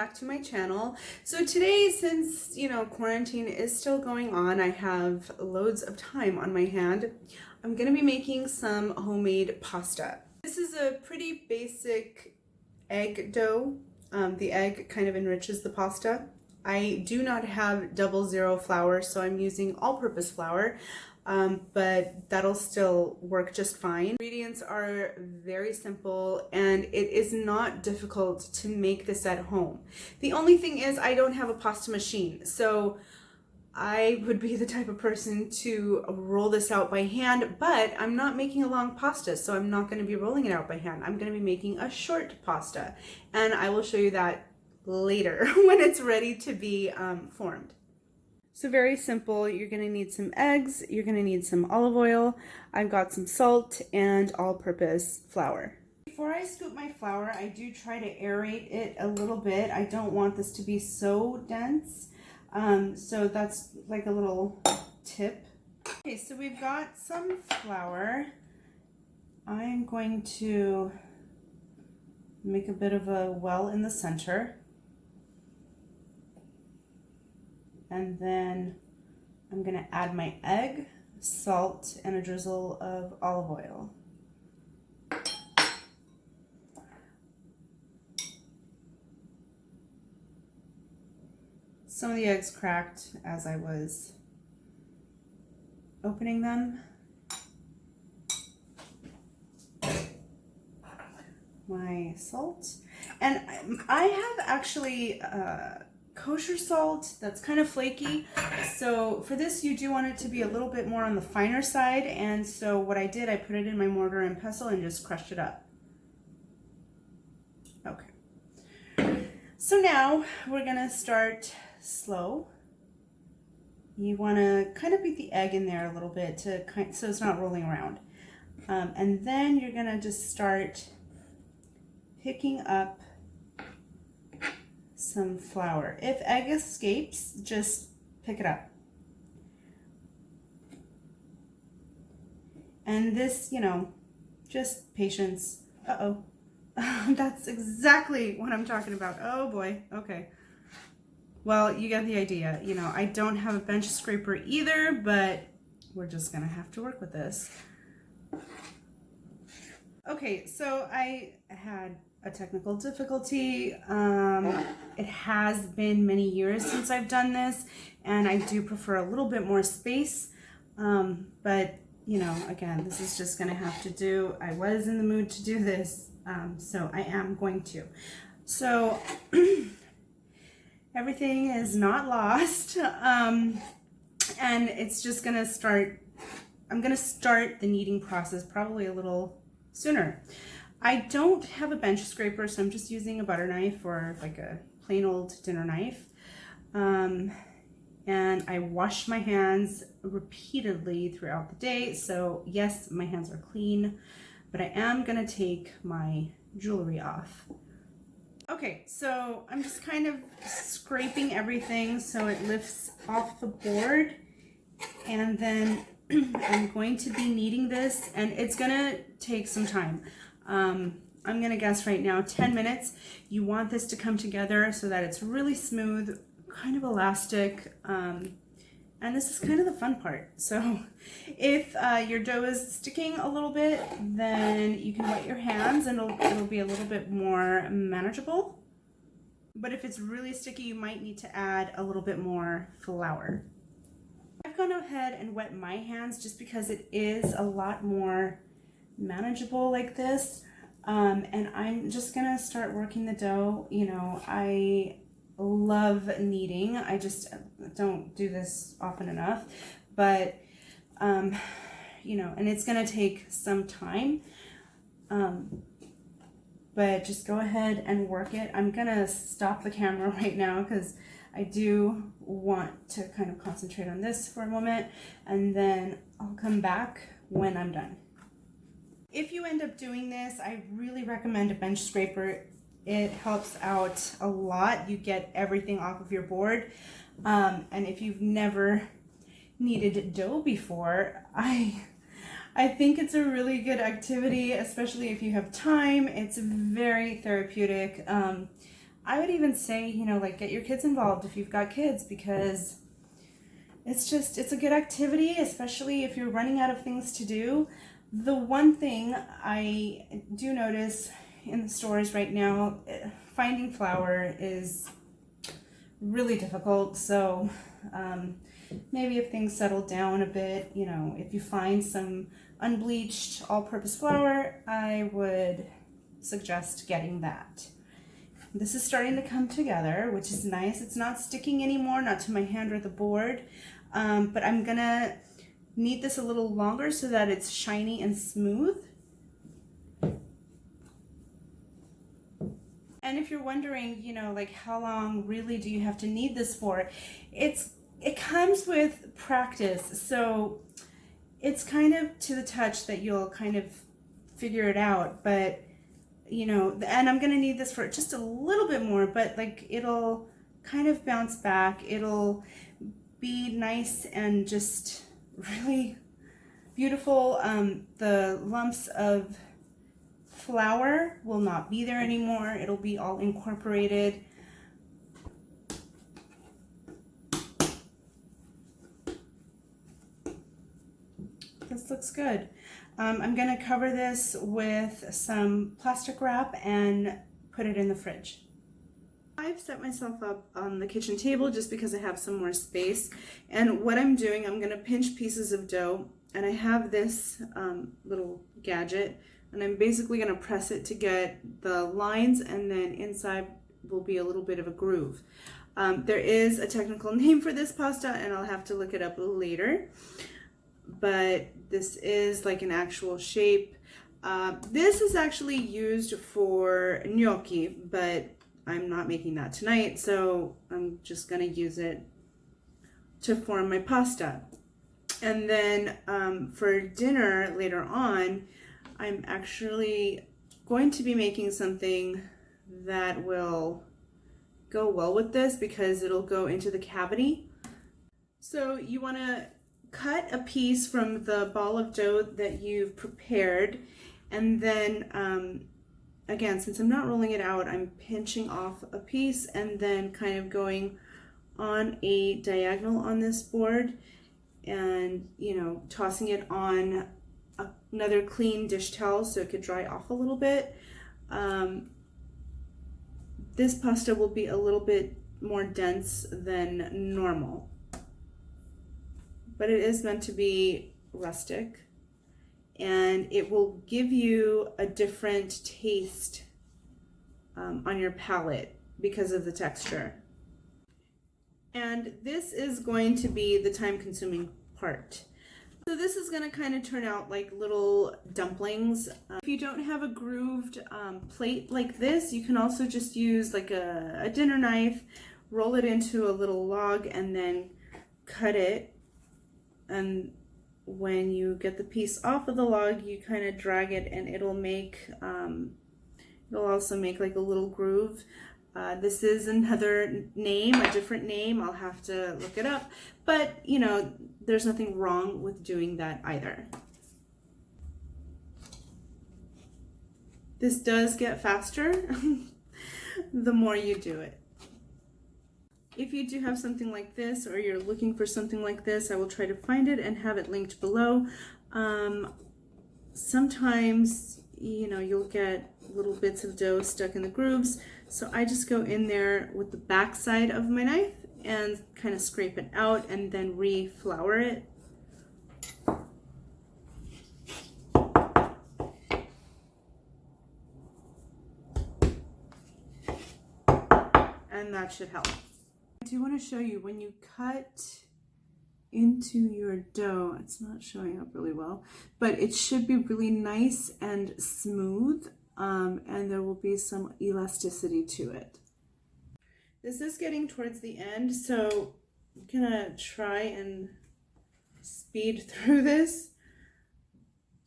back to my channel. So today, since quarantine is still going on, I have loads of time on my hand. I'm gonna be making some homemade pasta. This is a pretty basic egg dough. The egg kind of enriches the pasta. I do not have 00 flour, so I'm using all-purpose flour, but that'll still work just fine. Ingredients are very simple and it is not difficult to make this at home. The only thing is I don't have a pasta machine, so I would be the type of person to roll this out by hand, but I'm not making a long pasta, so I'm not going to be rolling it out by hand. I'm going to be making a short pasta, and I will show you that later when it's ready to be formed. So very simple. You're going to need some eggs, you're going to need some olive oil, I've got some salt, and all-purpose flour. Before I scoop my flour, I do try to aerate it a little bit. I don't want this to be so dense. So that's like a little tip. Okay, so we've got some flour. I'm going to make a bit of a well in the center. And then I'm going to add my egg, salt, and a drizzle of olive oil. Some of the eggs cracked as I was opening them. My salt. And I have actually kosher salt that's kind of flaky, so for this you do want it to be a little bit more on the finer side, and so what I did, I put it in my mortar and pestle and just crushed it up. Okay, so now we're gonna start slow. You want to kind of beat the egg in there a little bit so it's not rolling around, and then you're gonna just start picking up some flour. If egg escapes, just pick it up. And this, just patience. Uh-oh. That's exactly what I'm talking about. Oh boy. Okay. Well, you get the idea. I don't have a bench scraper either, but we're just gonna have to work with this. Okay, so I had a technical difficulty. It has been many years since I've done this, and I do prefer a little bit more space, but again, this is just gonna have to do. I was in the mood to do this, so I am going to. So everything is not lost, and it's just gonna start. I'm gonna start the kneading process probably a little sooner. I don't have a bench scraper, so I'm just using a butter knife or like a plain old dinner knife. And I wash my hands repeatedly throughout the day. So yes, my hands are clean, but I am gonna take my jewelry off. Okay, so I'm just kind of scraping everything so it lifts off the board. And then I'm going to be kneading this, and it's gonna take some time. I'm gonna guess right now 10 minutes. You want this to come together so that it's really smooth, kind of elastic, and this is kind of the fun part. So if your dough is sticking a little bit, then you can wet your hands and it'll be a little bit more manageable. But if it's really sticky, you might need to add a little bit more flour. I've gone ahead and wet my hands just because it is a lot more manageable like this, and I'm just gonna start working the dough. I love kneading. I just don't do this often enough, but and it's gonna take some time, but just go ahead and work it. I'm gonna stop the camera right now because I do want to kind of concentrate on this for a moment, and then I'll come back when I'm done. If you end up doing this, I really recommend a bench scraper. It helps out a lot. You get everything off of your board. And if you've never kneaded dough before, I think it's a really good activity, especially if you have time. It's very therapeutic. I would even say, you know, like get your kids involved if you've got kids, because it's a good activity, especially if you're running out of things to do. The one thing I do notice in the stores right now, finding flour is really difficult. So maybe if things settle down a bit, you know, if you find some unbleached all-purpose flour, I would suggest getting that. This is starting to come together, which is nice. It's not sticking anymore, not to my hand or the board, but I'm gonna knead this a little longer so that it's shiny and smooth. And if you're wondering, you know, like how long really do you have to knead this for? It comes with practice, so it's kind of to the touch that you'll kind of figure it out. But you know, and I'm gonna need this for just a little bit more, but like it'll kind of bounce back. It'll be nice and just really beautiful. The lumps of flour will not be there anymore. It'll be all incorporated. This looks good. I'm going to cover this with some plastic wrap and put it in the fridge. I've set myself up on the kitchen table just because I have some more space. And what I'm doing, I'm going to pinch pieces of dough, and I have this little gadget, and I'm basically going to press it to get the lines, and then inside will be a little bit of a groove. There is a technical name for this pasta, and I'll have to look it up later. But this is like an actual shape. This is actually used for gnocchi, but I'm not making that tonight, so I'm just gonna use it to form my pasta. And then for dinner later on, I'm actually going to be making something that will go well with this because it'll go into the cavity. So you wanna cut a piece from the ball of dough that you've prepared, and then again, since I'm not rolling it out, I'm pinching off a piece and then kind of going on a diagonal on this board and, you know, tossing it on another clean dish towel so it could dry off a little bit. This pasta will be a little bit more dense than normal, but it is meant to be rustic, and it will give you a different taste on your palate because of the texture. And this is going to be the time-consuming part. So this is going to kind of turn out like little dumplings. If you don't have a grooved plate like this, you can also just use like a dinner knife, roll it into a little log, and then cut it. And when you get the piece off of the log, you kind of drag it, and it'll make, it'll also make like a little groove. This is another name, a different name. I'll have to look it up, but you know, there's nothing wrong with doing that either. This does get faster the more you do it. If you do have something like this, or you're looking for something like this, I will try to find it and have it linked below. Sometimes, you know, you'll get little bits of dough stuck in the grooves, so I just go in there with the back side of my knife and kind of scrape it out and then re-flour it. And that should help. I do want to show you when you cut into your dough, it's not showing up really well, but it should be really nice and smooth, and there will be some elasticity to it. This is getting towards the end, so I'm gonna try and speed through this,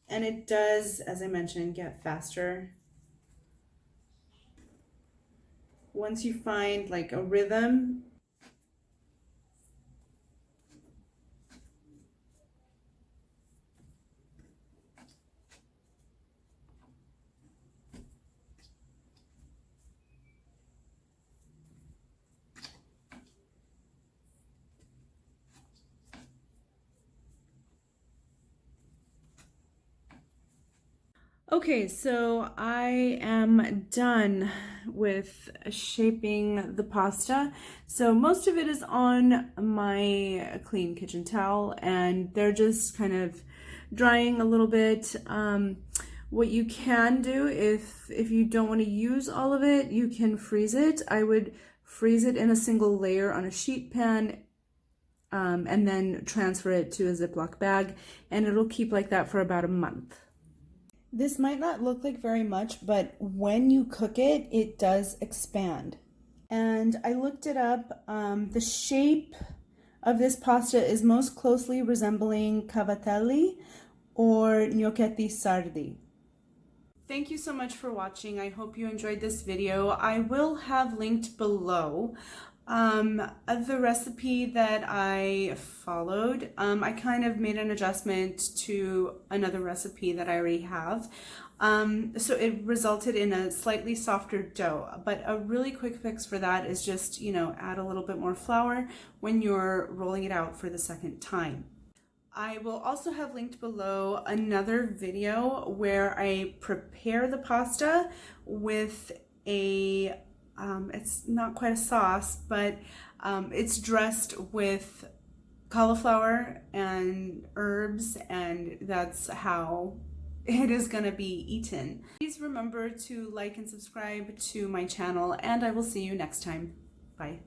and it does, as I mentioned, get faster. Once you find like a rhythm, Okay, so I am done with shaping the pasta. So most of it is on my clean kitchen towel and they're just kind of drying a little bit. What you can do if you don't want to use all of it, you can freeze it. I would freeze it in a single layer on a sheet pan and then transfer it to a Ziploc bag, and it'll keep like that for about a month. This might not look like very much, but when you cook it, it does expand. And I looked it up. The shape of this pasta is most closely resembling cavatelli or gnocchi sardi. Thank you so much for watching. I hope you enjoyed this video. I will have linked below the recipe that I followed. I kind of made an adjustment to another recipe that I already have. So it resulted in a slightly softer dough, but a really quick fix for that is just, add a little bit more flour when you're rolling it out for the second time. I will also have linked below another video where I prepare the pasta with a, it's not quite a sauce, but it's dressed with cauliflower and herbs, and that's how it is going to be eaten. Please remember to like and subscribe to my channel, and I will see you next time. Bye.